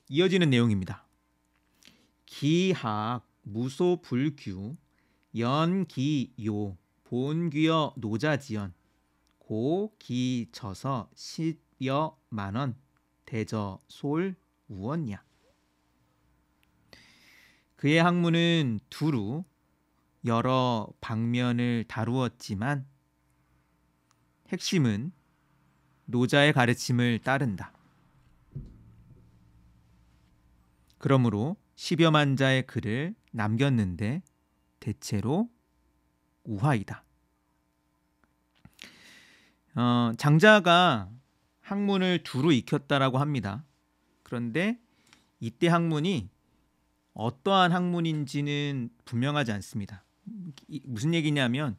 이어지는 내용입니다. 기학 무소불규 연기요 본귀여 노자지연 고기쳐서 10여 만원 대저 솔 우원야. 그의 학문은 두루 여러 방면을 다루었지만 핵심은 노자의 가르침을 따른다. 그러므로 10여만 자의 글을 남겼는데 대체로 우화이다. 장자가 학문을 두루 익혔다라고 합니다. 그런데 이때 학문이 어떠한 학문인지는 분명하지 않습니다. 무슨 얘기냐면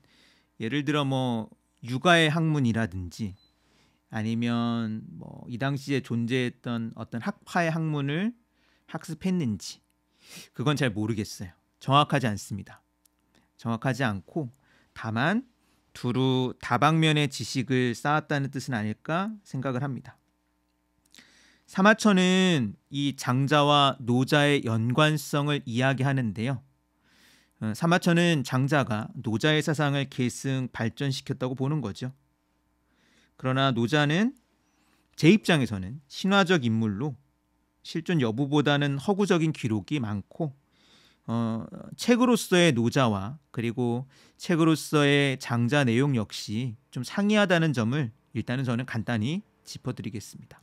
예를 들어 육아의 학문이라든지 아니면 이 당시에 존재했던 어떤 학파의 학문을 학습했는지 그건 잘 모르겠어요. 정확하지 않습니다. 정확하지 않고 다만 두루 다방면의 지식을 쌓았다는 뜻은 아닐까 생각을 합니다. 사마천은 이 장자와 노자의 연관성을 이야기하는데요. 사마천은 장자가 노자의 사상을 계승 발전시켰다고 보는 거죠. 그러나 노자는 제 입장에서는 신화적 인물로 실존 여부보다는 허구적인 기록이 많고 책으로서의 노자와 그리고 책으로서의 장자 내용 역시 좀 상이하다는 점을 일단은 저는 간단히 짚어드리겠습니다.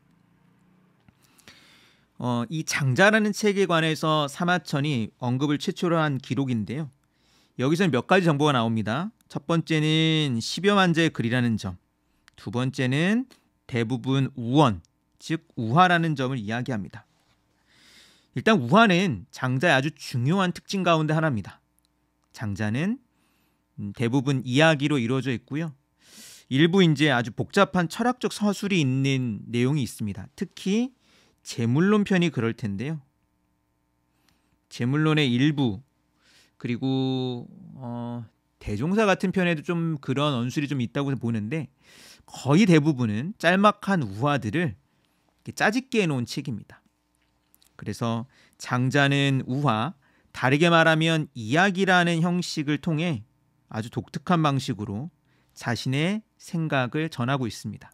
이 장자라는 책에 관해서 사마천이 언급을 최초로 한 기록인데요. 여기서는 몇 가지 정보가 나옵니다. 첫 번째는 10여만 자의 글이라는 점, 두 번째는 대부분 우원, 즉 우화라는 점을 이야기합니다. 일단 우화는 장자의 아주 중요한 특징 가운데 하나입니다. 장자는 대부분 이야기로 이루어져 있고요. 일부 이제 아주 복잡한 철학적 서술이 있는 내용이 있습니다. 특히 제물론 편이 그럴 텐데요. 제물론의 일부 그리고 대종사 같은 편에도 좀 그런 언술이 좀 있다고 보는데 거의 대부분은 짤막한 우화들을 짜집게 해놓은 책입니다. 그래서 장자는 우화, 다르게 말하면 이야기라는 형식을 통해 아주 독특한 방식으로 자신의 생각을 전하고 있습니다.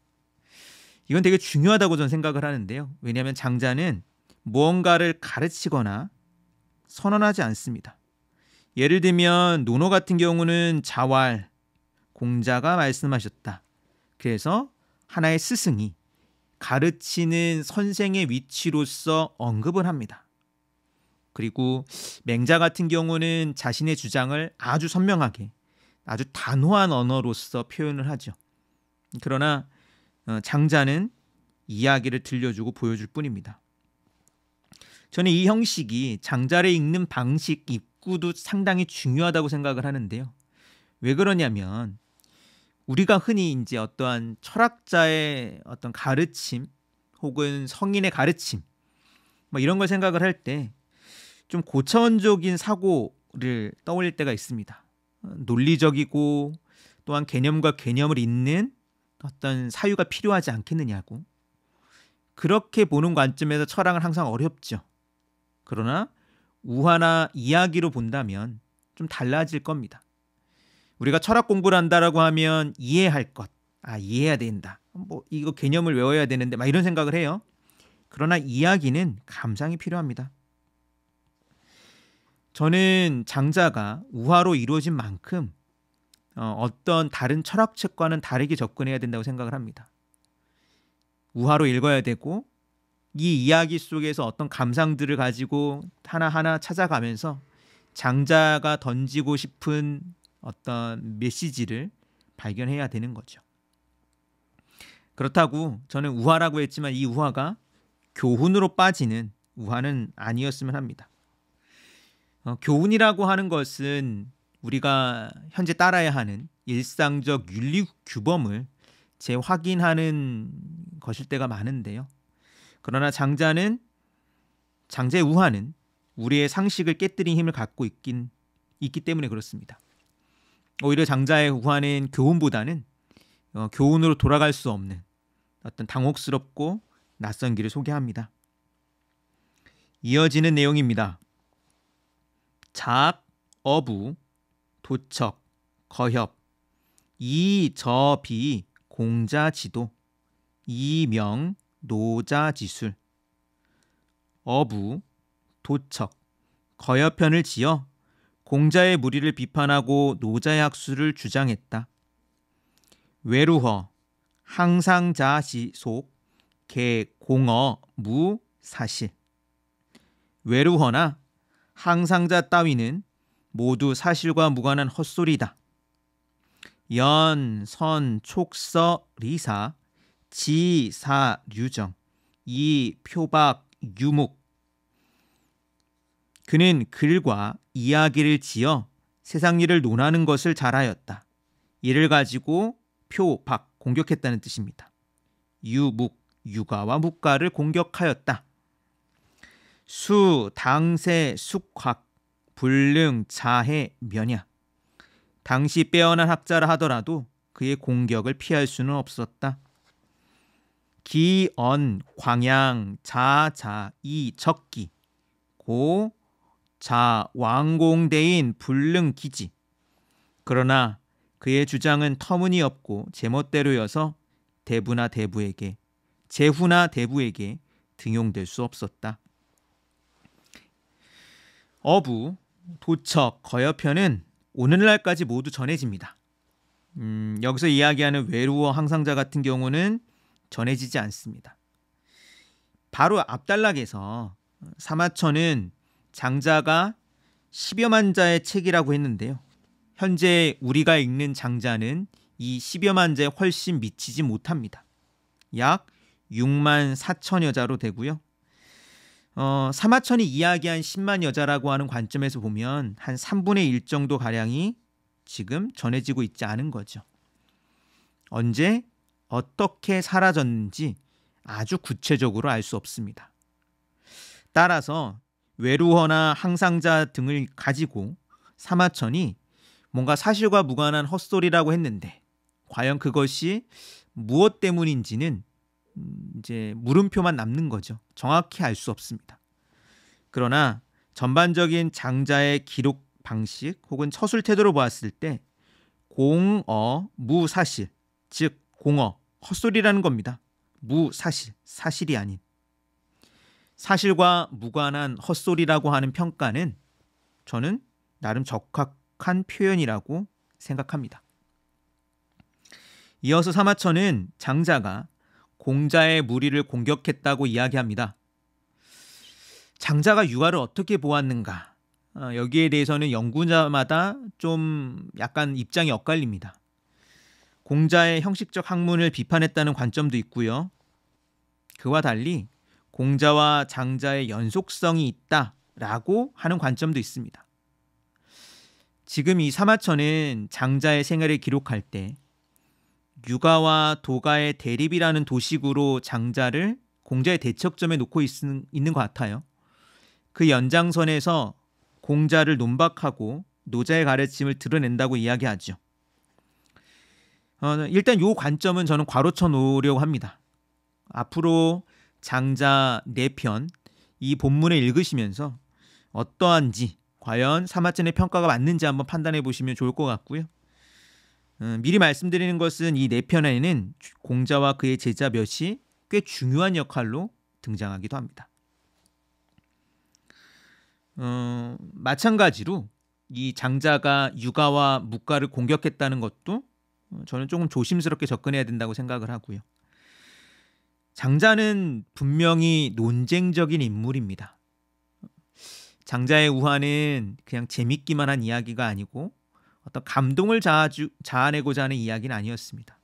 이건 되게 중요하다고 저는 생각을 하는데요. 왜냐하면 장자는 무언가를 가르치거나 선언하지 않습니다. 예를 들면 논어 같은 경우는 자왈, 공자가 말씀하셨다. 그래서 하나의 스승이 가르치는 선생의 위치로서 언급을 합니다. 그리고 맹자 같은 경우는 자신의 주장을 아주 선명하게 아주 단호한 언어로서 표현을 하죠. 그러나 장자는 이야기를 들려주고 보여줄 뿐입니다. 저는 이 형식이 장자를 읽는 방식, 입구도 상당히 중요하다고 생각을 하는데요. 왜 그러냐면 우리가 흔히 이제 어떠한 철학자의 어떤 가르침 혹은 성인의 가르침 이런 걸 생각을 할 때 좀 고차원적인 사고를 떠올릴 때가 있습니다. 논리적이고 또한 개념과 개념을 잇는 어떤 사유가 필요하지 않겠느냐고. 그렇게 보는 관점에서 철학은 항상 어렵죠. 그러나 우화나 이야기로 본다면 좀 달라질 겁니다. 우리가 철학 공부를 한다라고 하면 이해할 것, 이해해야 된다. 이거 개념을 외워야 되는데 이런 생각을 해요. 그러나 이야기는 감상이 필요합니다. 저는 장자가 우화로 이루어진 만큼 어떤 다른 철학책과는 다르게 접근해야 된다고 생각을 합니다. 우화로 읽어야 되고 이 이야기 속에서 어떤 감상들을 가지고 하나하나 찾아가면서 장자가 던지고 싶은 어떤 메시지를 발견해야 되는 거죠. 그렇다고 저는 우화라고 했지만 이 우화가 교훈으로 빠지는 우화는 아니었으면 합니다. 교훈이라고 하는 것은 우리가 현재 따라야 하는 일상적 윤리 규범을 재확인하는 것일 때가 많은데요. 그러나 장자의 우화는 우리의 상식을 깨뜨린 힘을 갖고 있기 때문에 그렇습니다. 오히려 장자의 우화는 교훈보다는 교훈으로 돌아갈 수 없는 어떤 당혹스럽고 낯선 길을 소개합니다. 이어지는 내용입니다. 작, 어부, 도척, 거협, 이저비, 공자지도, 이명, 노자지술. 어부, 도척, 거협편을 지어 공자의 무리를 비판하고 노자의 학술을 주장했다. 외루허, 항상자시속, 개공어, 무사실. 외루허나 항상자 따위는 모두 사실과 무관한 헛소리다. 연, 선, 촉서, 리사, 지, 사, 류정, 이, 표박, 유목. 그는 글과 이야기를 지어 세상 일을 논하는 것을 잘하였다. 이를 가지고 표, 박, 공격했다는 뜻입니다. 유묵, 유가와 묵가를 공격하였다. 수, 당세, 숙학, 불능, 자해, 면야. 당시 빼어난 학자라 하더라도 그의 공격을 피할 수는 없었다. 기, 언, 광양, 자, 이, 적기, 고, 자, 왕공대인, 불능, 기지. 그러나 그의 주장은 터무니없고 제멋대로여서 대부나 대부에게, 제후나 대부에게 등용될 수 없었다. 어부, 도척, 거여편은 오늘날까지 모두 전해집니다. 여기서 이야기하는 외루어 항상자 같은 경우는 전해지지 않습니다. 바로 앞단락에서 사마천은 장자가 10여만 자의 책이라고 했는데요. 현재 우리가 읽는 장자는 이 10여만 자에 훨씬 미치지 못합니다. 약 6만 4천여 자로 되고요. 사마천이 이야기한 10만 여자라고 하는 관점에서 보면 한 3분의 1 정도 가량이 지금 전해지고 있지 않은 거죠. 언제 어떻게 사라졌는지 아주 구체적으로 알 수 없습니다. 따라서 외루허나 항상자 등을 가지고 사마천이 뭔가 사실과 무관한 헛소리라고 했는데 과연 그것이 무엇 때문인지는 이제 물음표만 남는 거죠. 정확히 알 수 없습니다. 그러나 전반적인 장자의 기록 방식 혹은 처술 태도로 보았을 때 공어, 무사실, 즉 공어, 헛소리라는 겁니다. 무사실, 사실이 아닌. 사실과 무관한 헛소리라고 하는 평가는 저는 나름 적합한 표현이라고 생각합니다. 이어서 사마천은 장자가 공자의 무리를 공격했다고 이야기합니다. 장자가 유가를 어떻게 보았는가? 여기에 대해서는 연구자마다 좀 약간 입장이 엇갈립니다. 공자의 형식적 학문을 비판했다는 관점도 있고요. 그와 달리 공자와 장자의 연속성이 있다라고 하는 관점도 있습니다. 지금 이 사마천은 장자의 생애를 기록할 때 유가와 도가의 대립이라는 도식으로 장자를 공자의 대척점에 놓고 있는 것 같아요. 그 연장선에서 공자를 논박하고 노자의 가르침을 드러낸다고 이야기하죠. 일단 이 관점은 저는 괄호쳐 놓으려고 합니다. 앞으로 장자 4편 이 본문을 읽으시면서 어떠한지 과연 사마천의 평가가 맞는지 한번 판단해 보시면 좋을 것 같고요. 미리 말씀드리는 것은 이 4편에는 공자와 그의 제자 몇이 꽤 중요한 역할로 등장하기도 합니다. 마찬가지로 이 장자가 유가와 묵가를 공격했다는 것도 저는 조금 조심스럽게 접근해야 된다고 생각을 하고요. 장자는 분명히 논쟁적인 인물입니다. 장자의 우화는 그냥 재밌기만 한 이야기가 아니고 어떤 감동을 자아내고자 하는 이야기는 아니었습니다.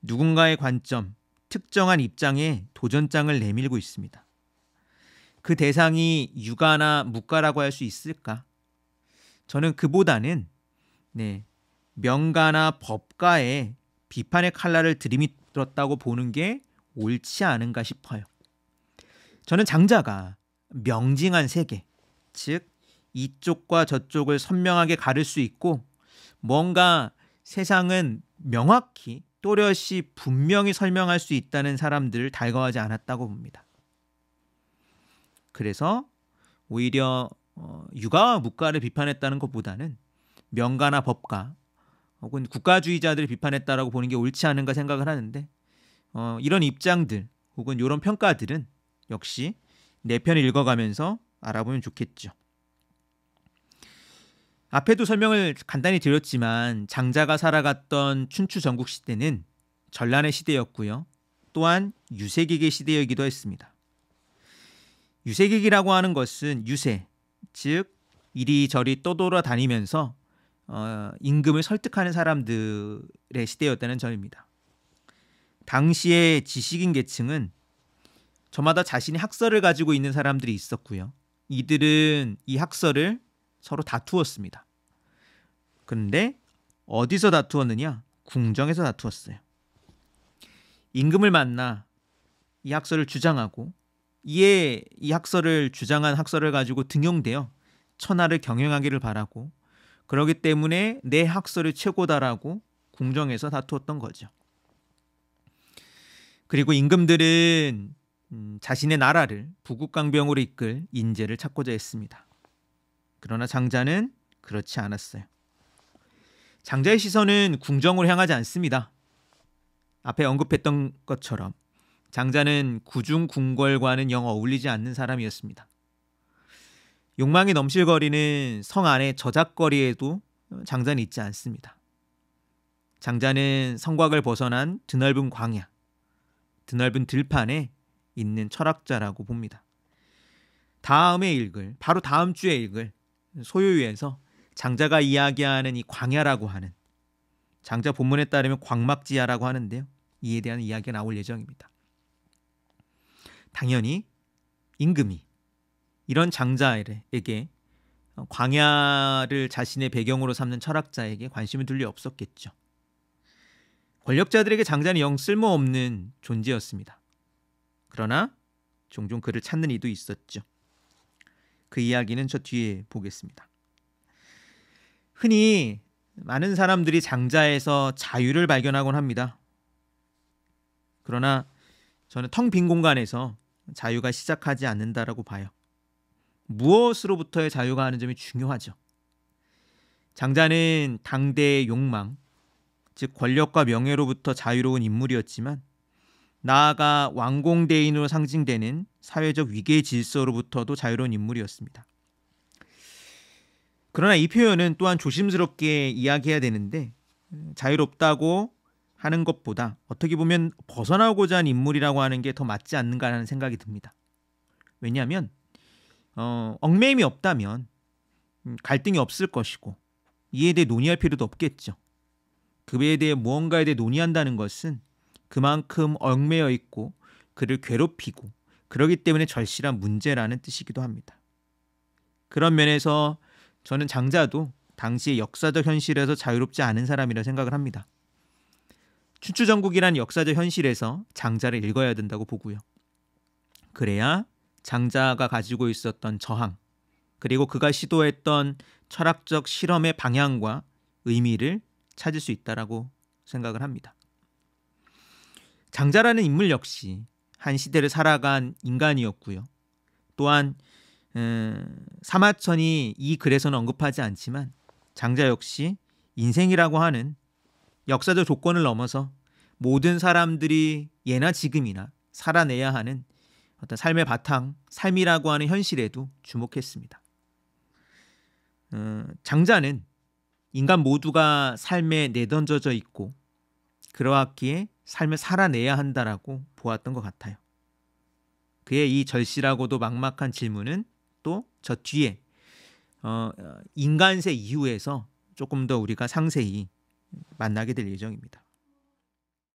누군가의 관점, 특정한 입장에 도전장을 내밀고 있습니다. 그 대상이 유가나 묵가라고 할 수 있을까? 저는 그보다는 명가나 법가에 비판의 칼날을 들이밀었다고 보는 게 옳지 않은가 싶어요. 저는 장자가 명징한 세계, 즉 이쪽과 저쪽을 선명하게 가를 수 있고 뭔가 세상은 명확히 또렷이 분명히 설명할 수 있다는 사람들을 달가워하지 않았다고 봅니다. 그래서 오히려 유가와 무가를 비판했다는 것보다는 명가나 법가 혹은 국가주의자들을 비판했다라고 보는 게 옳지 않은가 생각을 하는데 이런 입장들 혹은 이런 평가들은 역시 내 편을 읽어가면서 알아보면 좋겠죠. 앞에도 설명을 간단히 드렸지만 장자가 살아갔던 춘추 전국 시대는 전란의 시대였고요. 또한 유색익의 시대이기도 했습니다. 유색익이라고 하는 것은 유세, 즉 이리저리 떠돌아다니면서 임금을 설득하는 사람들의 시대였다는 점입니다. 당시의 지식인 계층은 저마다 자신의 학설을 가지고 있는 사람들이 있었고요. 이들은 이 학설을 서로 다투었습니다. 그런데 어디서 다투었느냐? 궁정에서 다투었어요. 임금을 만나 이 학설을 주장하고 이에 이 학설을 주장한 학설을 가지고 등용되어 천하를 경영하기를 바라고 그러기 때문에 내 학설이 최고다라고 궁정에서 다투었던 거죠. 그리고 임금들은 자신의 나라를 부국강병으로 이끌 인재를 찾고자 했습니다. 그러나 장자는 그렇지 않았어요. 장자의 시선은 궁정으로 향하지 않습니다. 앞에 언급했던 것처럼 장자는 구중궁궐과는 영 어울리지 않는 사람이었습니다. 욕망이 넘실거리는 성 안의 저작거리에도 장자는 있지 않습니다. 장자는 성곽을 벗어난 드넓은 광야, 드넓은 들판에 있는 철학자라고 봅니다. 다음에 읽을, 바로 다음 주에 읽을 소요유에서 장자가 이야기하는 이 광야라고 하는, 장자 본문에 따르면 광막지야라고 하는데요. 이에 대한 이야기가 나올 예정입니다. 당연히 임금이 이런 장자에게 광야를 자신의 배경으로 삼는 철학자에게 관심을 둘 리 없었겠죠. 권력자들에게 장자는 영 쓸모없는 존재였습니다. 그러나 종종 그를 찾는 이도 있었죠. 그 이야기는 저 뒤에 보겠습니다. 흔히 많은 사람들이 장자에서 자유를 발견하곤 합니다. 그러나 저는 텅 빈 공간에서 자유가 시작하지 않는다라고 봐요. 무엇으로부터의 자유가 하는 점이 중요하죠. 장자는 당대의 욕망, 즉 권력과 명예로부터 자유로운 인물이었지만 나아가 왕공대인으로 상징되는 사회적 위계 질서로부터도 자유로운 인물이었습니다. 그러나 이 표현은 또한 조심스럽게 이야기해야 되는데 자유롭다고 하는 것보다 어떻게 보면 벗어나고자 한 인물이라고 하는 게 더 맞지 않는가 하는 생각이 듭니다. 왜냐하면 얽매임이 없다면 갈등이 없을 것이고 이에 대해 논의할 필요도 없겠죠. 그에 대해 무언가에 대해 논의한다는 것은 그만큼 얽매여 있고 그를 괴롭히고 그러기 때문에 절실한 문제라는 뜻이기도 합니다. 그런 면에서 저는 장자도 당시의 역사적 현실에서 자유롭지 않은 사람이라 생각을 합니다. 춘추전국이란 역사적 현실에서 장자를 읽어야 된다고 보고요. 그래야 장자가 가지고 있었던 저항, 그리고 그가 시도했던 철학적 실험의 방향과 의미를 찾을 수 있다라고 생각을 합니다. 장자라는 인물 역시 한 시대를 살아간 인간이었고요. 또한 사마천이 이 글에서는 언급하지 않지만 장자 역시 인생이라고 하는 역사적 조건을 넘어서 모든 사람들이 예나 지금이나 살아내야 하는 어떤 삶의 바탕, 삶이라고 하는 현실에도 주목했습니다. 장자는 인간 모두가 삶에 내던져져 있고 그러하기에 삶을 살아내야 한다라고 보았던 것 같아요. 그의 이 절실하고도 막막한 질문은 또 저 뒤에 인간세 이후에서 조금 더 우리가 상세히 만나게 될 예정입니다.